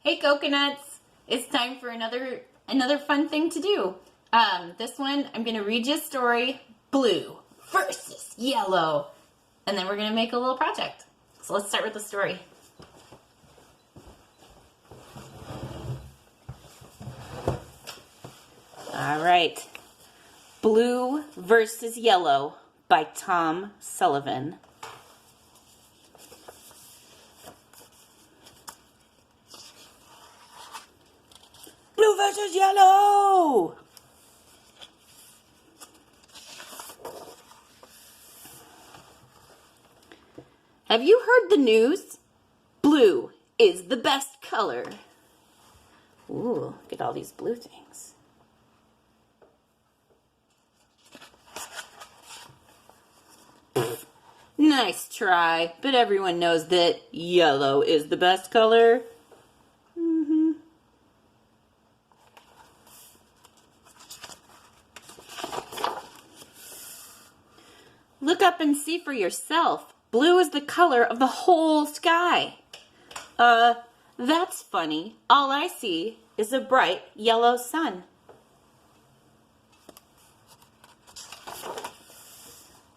Hey coconuts! It's time for another fun thing to do. This one I'm gonna read you a story, blue versus yellow, and then we're gonna make a little project. So let's start with the story. All right, Blue versus Yellow by Tom Sullivan. Blue versus yellow! Have you heard the news? Blue is the best color. Ooh, look at all these blue things. Nice try, but everyone knows that yellow is the best color. Look up and see for yourself. Blue is the color of the whole sky. That's funny. All I see is a bright yellow sun.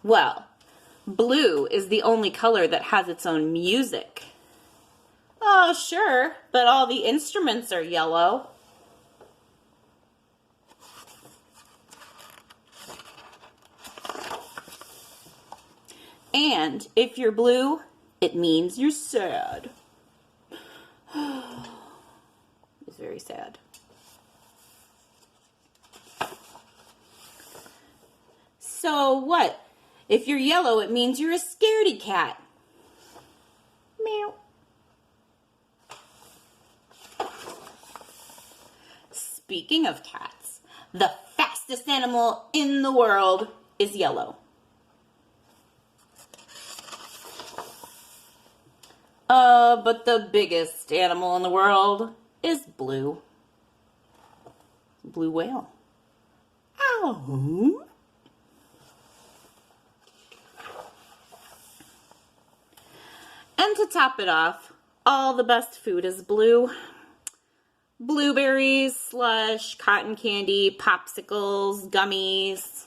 Well, blue is the only color that has its own music. Oh, sure, but all the instruments are yellow. And if you're blue, it means you're sad. It's very sad. So what? If you're yellow, it means you're a scaredy cat. Meow. Speaking of cats, the fastest animal in the world is yellow. But the biggest animal in the world is blue. Blue whale. Ow! And to top it off, all the best food is blue. Blueberries, slush, cotton candy, popsicles, gummies.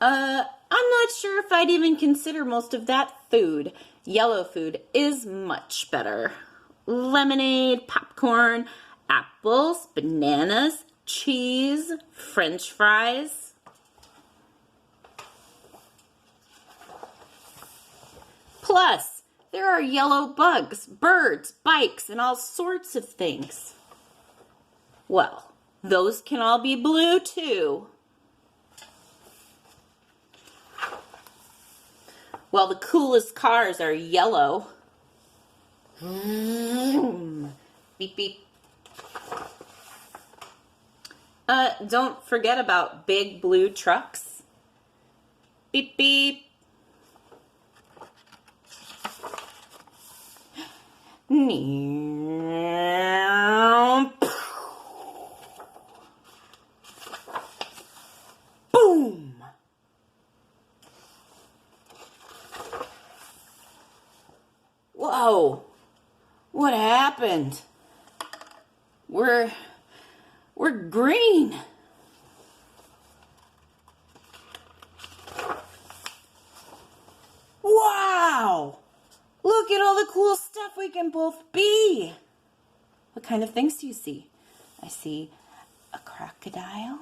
I'm not sure if I'd even consider most of that food. Yellow food is much better. Lemonade, popcorn, apples, bananas, cheese, French fries. Plus, there are yellow bugs, birds, bikes, and all sorts of things. Well, those can all be blue too. Well, the coolest cars are yellow. Beep, beep. Don't forget about big blue trucks. Beep, beep. Boom! Whoa! What happened? We're green. Wow! Look at all the cool stuff we can both be. What kind of things do you see? I see a crocodile.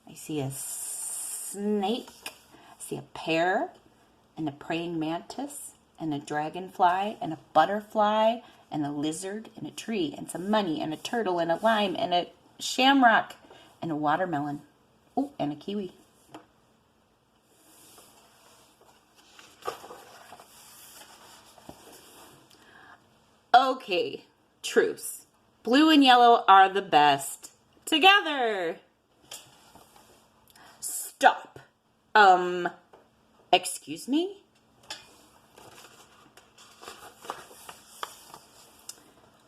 I see a snake. I see a pear and a praying mantis and a dragonfly and a butterfly and a lizard and a tree and some money and a turtle and a lime and a shamrock and a watermelon. Oh, and a kiwi. Okay, truce. Blue and yellow are the best. Together. Stop. Excuse me?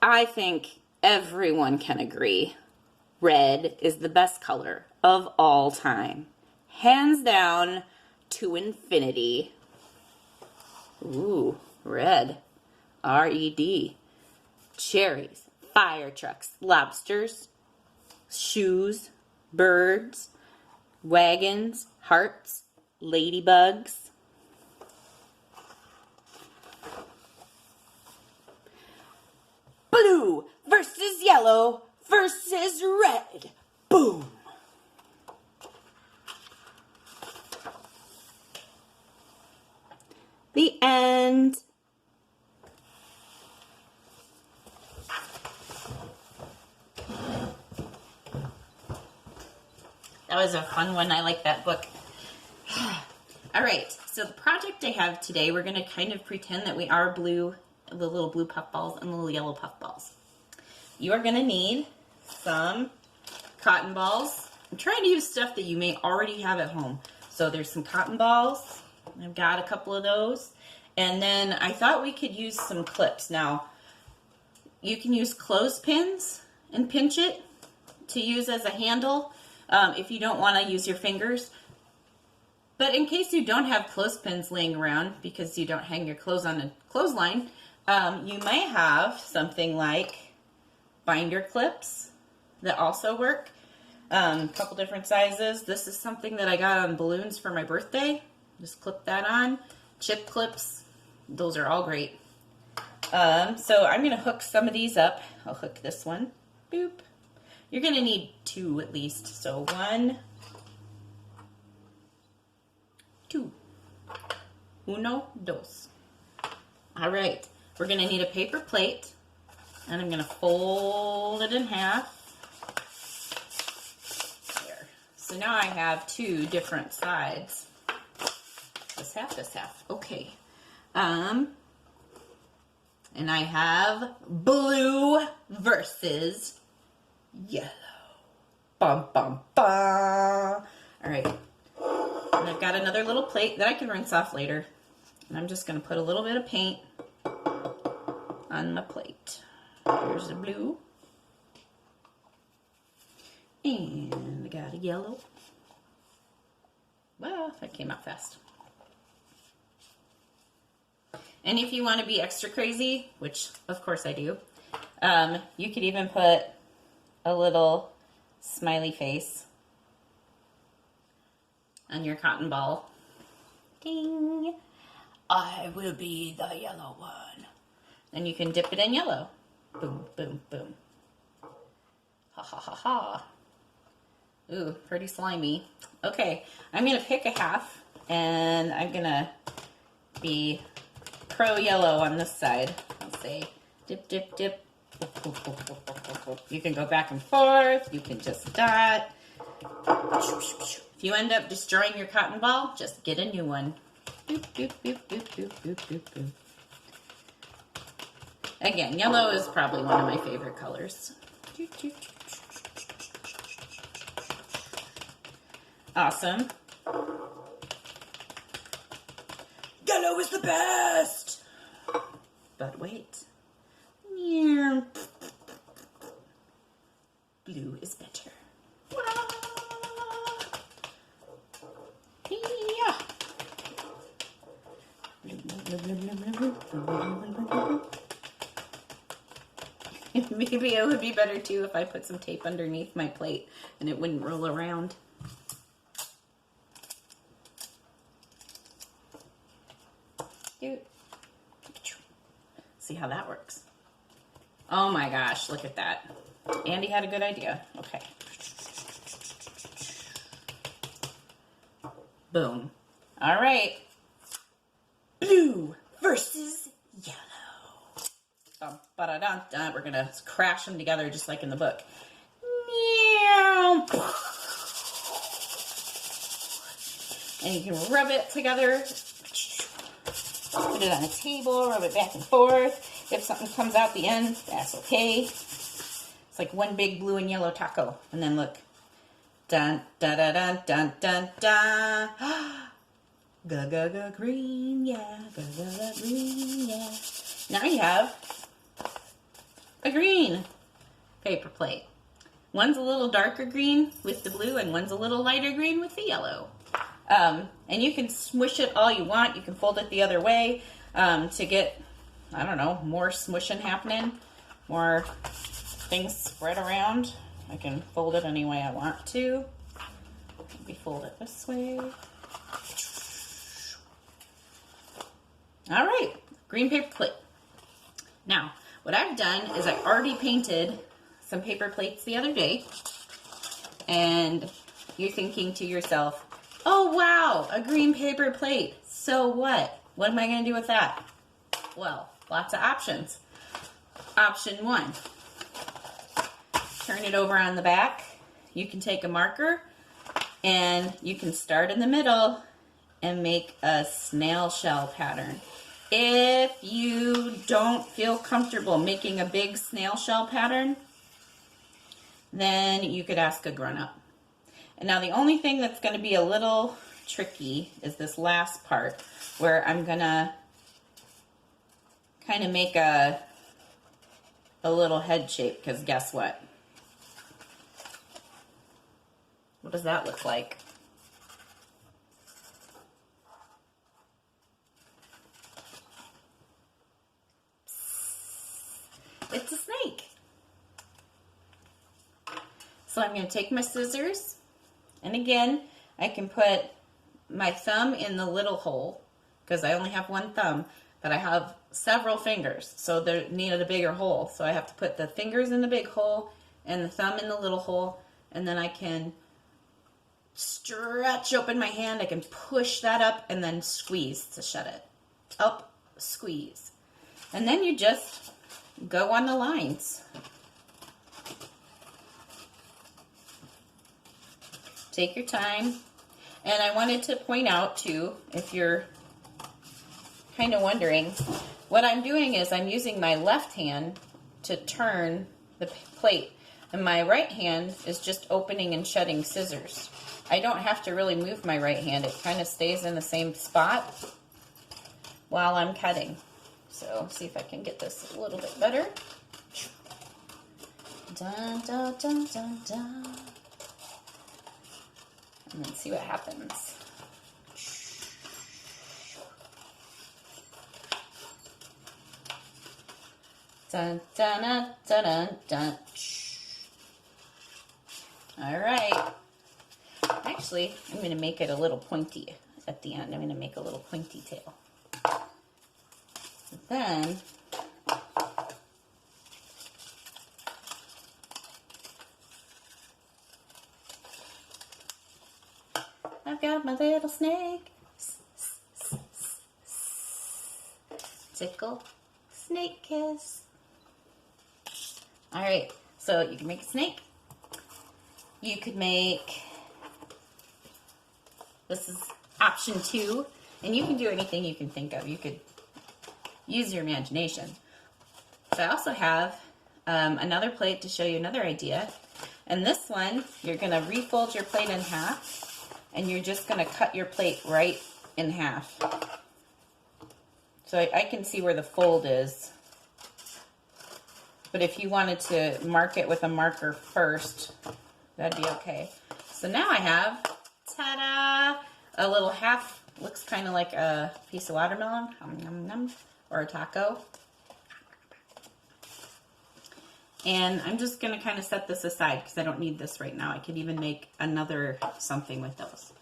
I think everyone can agree. Red is the best color of all time. Hands down to infinity. Ooh, red. R-E-D. Cherries, fire trucks, lobsters, shoes, birds, wagons, hearts, ladybugs. Blue versus yellow versus red. Boom. The end. That was a fun one. I like that book. All right, so the project I have today, we're going to kind of pretend that we are blue, the little blue puffballs and the little yellow puffballs. You are going to need some cotton balls. I'm trying to use stuff that you may already have at home. So there's some cotton balls. I've got a couple of those. And then I thought we could use some clips. Now, you can use clothespins and pinch it to use as a handle if you don't want to use your fingers. But in case you don't have clothespins laying around because you don't hang your clothes on a clothesline, you might have something like binder clips that also work. A couple different sizes. This is something that I got on balloons for my birthday. Just clip that on. Chip clips. Those are all great. So I'm going to hook some of these up. I'll hook this one. Boop. You're going to need 2 at least. So 1, 2. Uno, dos. All right. We're going to need a paper plate. And I'm going to fold it in half. There. So now I have 2 different sides. This half, this half. Okay. And I have blue versus yellow. Bum, bum, bum. All right. And I've got another little plate that I can rinse off later. And I'm just going to put a little bit of paint on my plate. Here's the blue. And I got a yellow. Well, that came out fast. And if you want to be extra crazy, which of course I do, you could even put a little smiley face on your cotton ball. Ding! I will be the yellow one. And you can dip it in yellow. Boom, boom, boom. Ha ha ha ha. Ooh, pretty slimy. Okay, I'm going to pick a half, and I'm going to be pro yellow on this side. I'll say dip, dip, dip. You can go back and forth. You can just dot. If you end up destroying your cotton ball, just get a new one. Boop, boop, boop, boop, boop, boop, boop, boop. Again, yellow is probably one of my favorite colors. Awesome. Yellow is the best! But wait. Blue is better. Maybe it would be better too if I put some tape underneath my plate and it wouldn't roll around. See how that works. Oh my gosh, look at that. Andy had a good idea. Okay. Boom. All right. Blue versus yellow. Ba-da-dun-dun. We're going to crash them together just like in the book. Meow. And you can rub it together. Put it on a table, rub it back and forth. If something comes out the end, that's okay. It's like one big blue and yellow taco. And then look. Dun, dun, dun, dun, dun, dun, dun. Ga, ga, ga, green, yeah. Ga, ga, ga, green, yeah. Now you have a green paper plate. One's a little darker green with the blue, and one's a little lighter green with the yellow. And you can smush it all you want. You can fold it the other way to get, I don't know, more smushing happening, more things spread around. I can fold it any way I want to. Maybe fold it this way. All right, green paper plate. Now, what I've done is I already painted some paper plates the other day, and you're thinking to yourself, oh wow, a green paper plate, so what? What am I gonna do with that? Well, lots of options. Option one, turn it over on the back. You can take a marker and you can start in the middle and make a snail shell pattern. If you don't feel comfortable making a big snail shell pattern, then you could ask a grown-up. And now the only thing that's going to be a little tricky is this last part where I'm going to kind of make a little head shape, because guess what? What does that look like? It's a snake. So I'm going to take my scissors, and again, I can put my thumb in the little hole, because I only have one thumb, but I have several fingers, so they needed a bigger hole. So I have to put the fingers in the big hole and the thumb in the little hole, and then I can stretch open my hand. I can push that up and then squeeze to shut it. Up, squeeze. And then you just go on the lines. Take your time. And I wanted to point out too, if you're kind of wondering, what I'm doing is I'm using my left hand to turn the plate, and my right hand is just opening and shutting scissors. I don't have to really move my right hand. It kind of stays in the same spot while I'm cutting. So see if I can get this a little bit better. Dun, dun, dun, dun, dun. And then see what happens. Dun, dun, dun, dun, dun, dun. All right. Actually, I'm going to make it a little pointy at the end. I'm going to make a little pointy tail. Then, I've got my little snake. Tickle, snake kiss. All right, so you can make a snake. You could make, this is option 2, and you can do anything you can think of. You could use your imagination. So I also have another plate to show you another idea. And this one, you're going to refold your plate in half, and you're just going to cut your plate right in half. So I can see where the fold is. But if you wanted to mark it with a marker first, that'd be okay. So now I have, ta-da, a little half, looks kind of like a piece of watermelon, or a taco. And I'm just going to kind of set this aside because I don't need this right now. I could even make another something with those.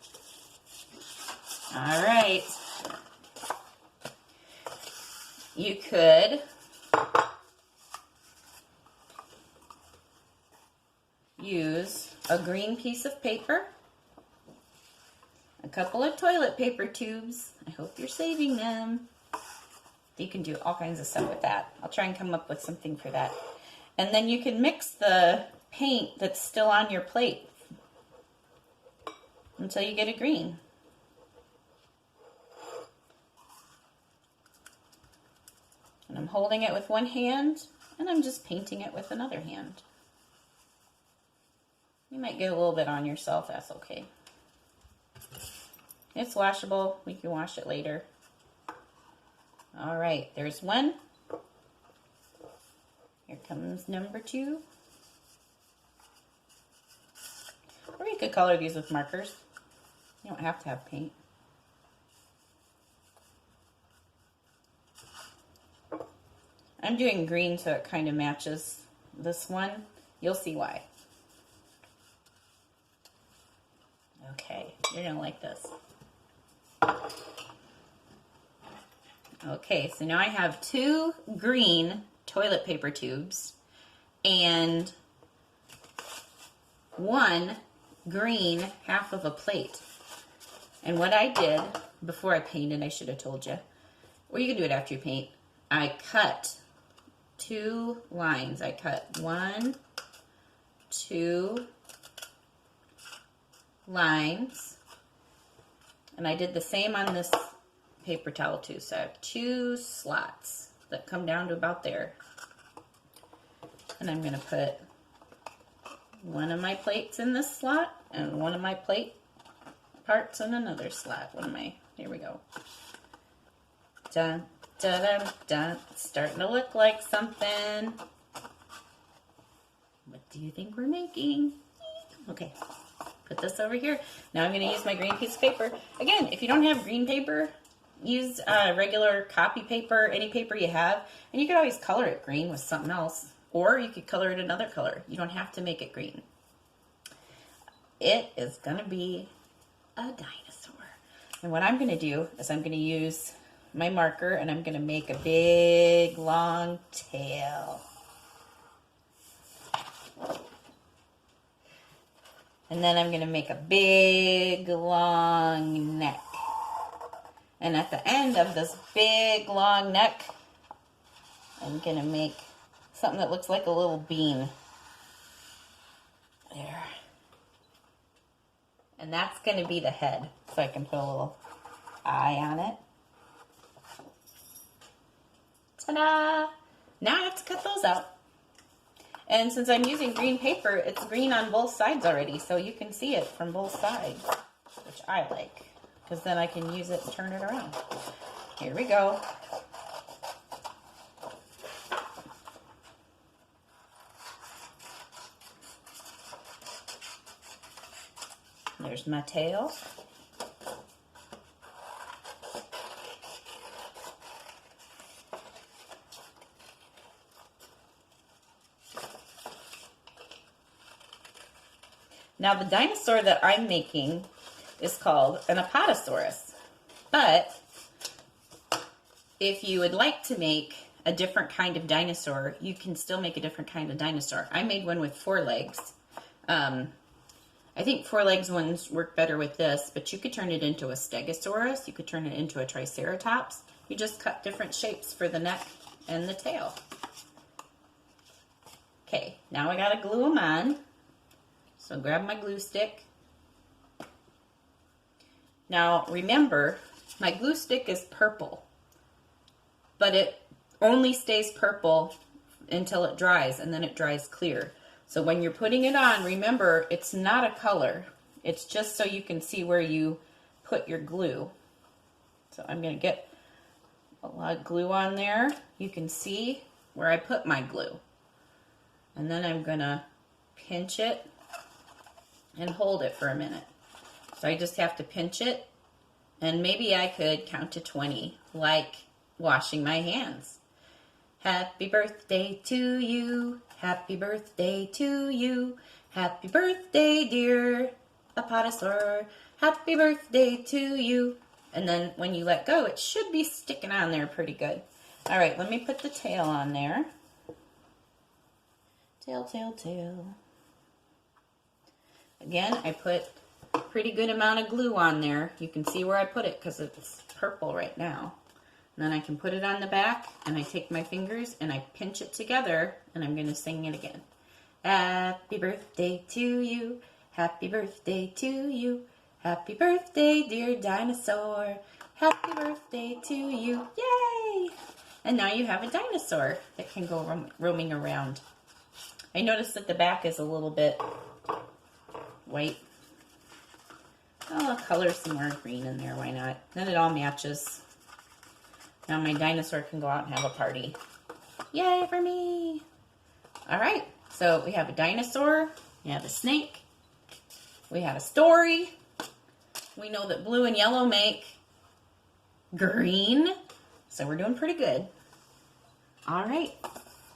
All right. You could use a green piece of paper, a couple of toilet paper tubes. I hope you're saving them. You can do all kinds of stuff with that. I'll try and come up with something for that. And then you can mix the paint that's still on your plate until you get a green. And I'm holding it with one hand, and I'm just painting it with another hand. You might get a little bit on yourself, that's okay. It's washable, we can wash it later. All right, there's one. Here comes number 2. Or you could color these with markers. You don't have to have paint. I'm doing green so it kind of matches This one, you'll see why. Okay, you're gonna like this. Okay, so now I have 2 green toilet paper tubes and 1 green half of a plate. And what I did before I painted, I should have told you, or you can do it after you paint, I cut 2 lines. I cut 1, 2 lines, and I did the same on this paper towel too. So I have 2 slots that come down to about there, and I'm going to put one of my plates in this slot and one of my plate parts in another slot. Here we go. Dun, dun, dun, dun. It's starting to look like something. What do you think we're making? Okay, put this over here. Now I'm going to use my green piece of paper. Again, if you don't have green paper, use regular copy paper, any paper you have, and you could always color it green with something else, or you could color it another color. You don't have to make it green. It is going to be a dinosaur. And what I'm going to do is I'm going to use my marker and I'm going to make a big long tail. And then I'm going to make a big long neck. And at the end of this big long neck, I'm going to make something that looks like a little bean. There. And that's going to be the head. So I can put a little eye on it. Ta-da! Now I have to cut those out. And since I'm using green paper, it's green on both sides already. So you can see it from both sides, which I like. Because then I can use it and turn it around. Here we go. There's my tail. Now the dinosaur that I'm making is called an Apatosaurus. But if you would like to make a different kind of dinosaur, you can still make a different kind of dinosaur. I made one with 4 legs. I think 4 legs ones work better with this, but you could turn it into a Stegosaurus. You could turn it into a Triceratops. You just cut different shapes for the neck and the tail. Okay, now I gotta glue them on. So grab my glue stick. Now remember, my glue stick is purple, but it only stays purple until it dries, and then it dries clear. So when you're putting it on, remember, it's not a color. It's just so you can see where you put your glue. So I'm going to get a lot of glue on there. You can see where I put my glue. And then I'm going to pinch it and hold it for a minute. So I just have to pinch it, and maybe I could count to 20, like washing my hands. Happy birthday to you. Happy birthday to you. Happy birthday, dear Apatosaur. Happy birthday to you. And then when you let go, it should be sticking on there pretty good. All right, let me put the tail on there. Tail, tail, tail. Again, I put a pretty good amount of glue on there. You can see where I put it because it's purple right now. And then I can put it on the back, and I take my fingers and I pinch it together, and I'm going to sing it again. Happy birthday to you. Happy birthday to you. Happy birthday, dear dinosaur. Happy birthday to you. Yay! And now you have a dinosaur that can go roaming around. I noticed that the back is a little bit white. I'll color some more green in there. Why not? Then it all matches. Now my dinosaur can go out and have a party. Yay for me! All right, so we have a dinosaur, we have a snake, we have a story. We know that blue and yellow make green, so we're doing pretty good. All right,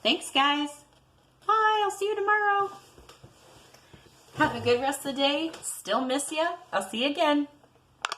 thanks guys. Bye. Bye. I'll see you tomorrow. Have a good rest of the day. Still miss you. I'll see you again.